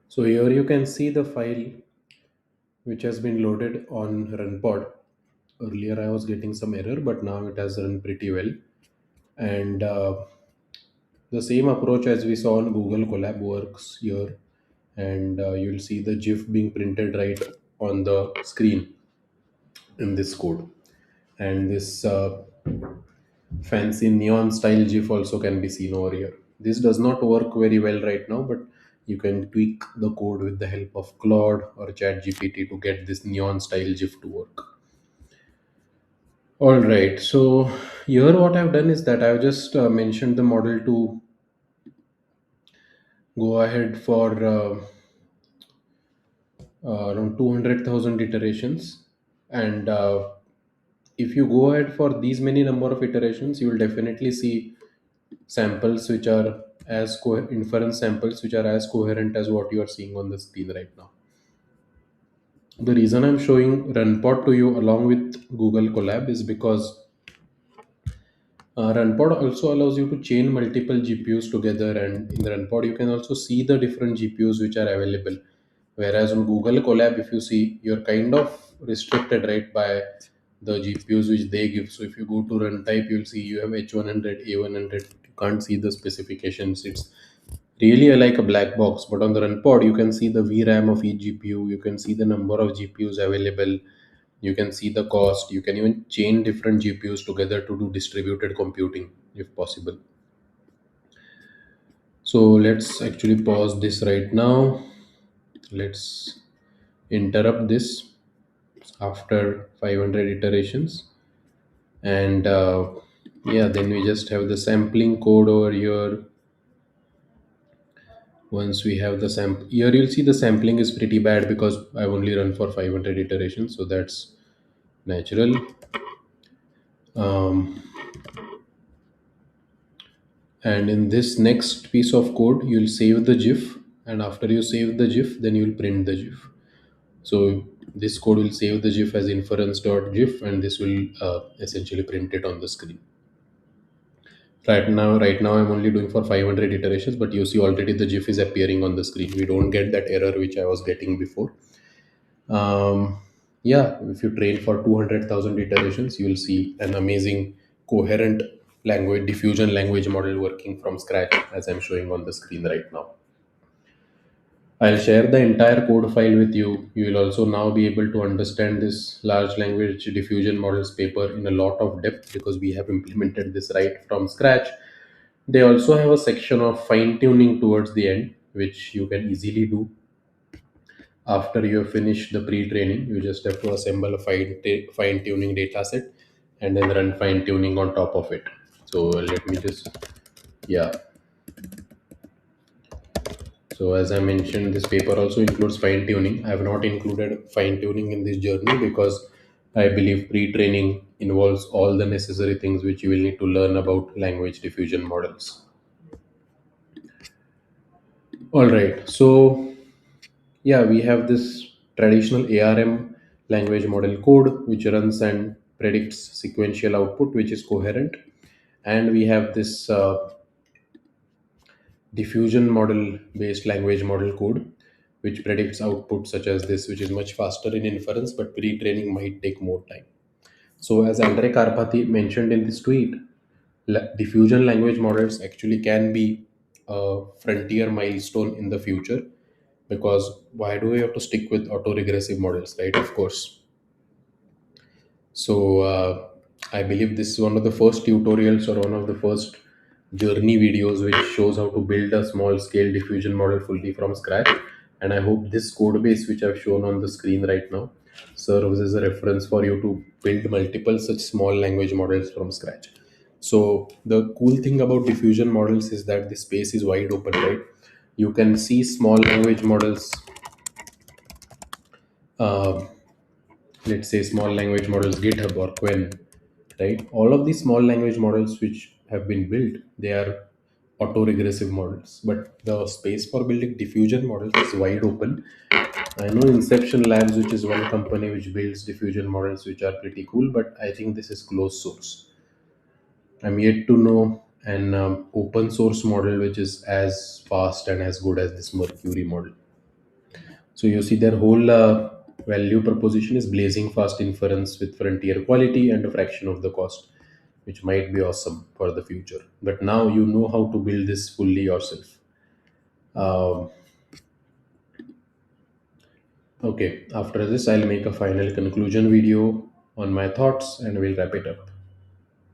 So here you can see the file which has been loaded on RunPod. Earlier I was getting some error, but now it has run pretty well. And the same approach as we saw on Google Colab works here. And you'll see the GIF being printed right on the screen in this code. And this fancy neon style GIF also can be seen over here. This does not work very well right now, but you can tweak the code with the help of Claude or ChatGPT to get this neon style GIF to work. All right, so here what I've done is that I've just mentioned the model to go ahead for around 200,000 iterations. And if you go ahead for these many number of iterations, you will definitely see samples which are inference samples which are as coherent as what you are seeing on the screen right now. The reason I'm showing RunPod to you along with Google Colab is because RunPod also allows you to chain multiple GPUs together, and in the RunPod you can also see the different GPUs which are available. Whereas on Google Colab, if you see, you're kind of restricted, right, by the GPUs which they give. So if you go to run type, you'll see you have H100, A100. You can't see the specifications. It's really like a black box. But on the RunPod, you can see the VRAM of each GPU. You can see the number of GPUs available. You can see the cost. You can even chain different GPUs together to do distributed computing if possible. So let's actually pause this right now. Let's interrupt this after 500 iterations. And yeah, then we just have the sampling code over here. Once we have the sample here, you'll see the sampling is pretty bad because I've only run for 500 iterations, so that's natural. um, and in this next piece of code, you'll save the GIF, and after you save the GIF, then you'll print the GIF. So this code will save the GIF as inference.gif, and this will essentially print it on the screen. Right now I'm only doing for 500 iterations, but you see already the GIF is appearing on the screen. We don't get that error which I was getting before. Yeah, if you train for 200,000 iterations, you will see an amazing coherent language diffusion language model working from scratch, as I'm showing on the screen right now. I'll share the entire code file with you. You will also now be able to understand this large language diffusion models paper in a lot of depth because we have implemented this right from scratch. They also have a section of fine tuning towards the end, which you can easily do after you have finished the pre-training. You just have to assemble a fine tuning data set and then run fine tuning on top of it. So let me just, yeah. So as I mentioned, this paper also includes fine tuning. I have not included fine tuning in this journey because I believe pre-training involves all the necessary things which you will need to learn about language diffusion models. All right. So yeah, we have this traditional ARM language model code which runs and predicts sequential output which is coherent. And we have this diffusion model based language model code which predicts output such as this, which is much faster in inference, but pre-training might take more time. So as Andre Karpathy mentioned in this tweet, diffusion language models actually can be a frontier milestone in the future, because why do we have to stick with autoregressive models, right? Of course. So I believe this is one of the first tutorials or one of the first journey videos which shows how to build a small scale diffusion model fully from scratch. And I hope this code base which I've shown on the screen right now serves as a reference for you to build multiple such small language models from scratch. So the cool thing about diffusion models is that the space is wide open, right? You can see small language models, uh, let's say small language models GitHub or Quen, right? All of these small language models which have been built, they are autoregressive models, but the space for building diffusion models is wide open. I know Inception Labs, which is one company which builds diffusion models which are pretty cool, but I think this is closed source. I'm yet to know an open source model which is as fast and as good as this Mercury model. So you see their whole value proposition is blazing fast inference with frontier quality and a fraction of the cost, which might be awesome for the future. But now you know how to build this fully yourself. Um, okay, after this, I'll make a final conclusion video on my thoughts and we'll wrap it up.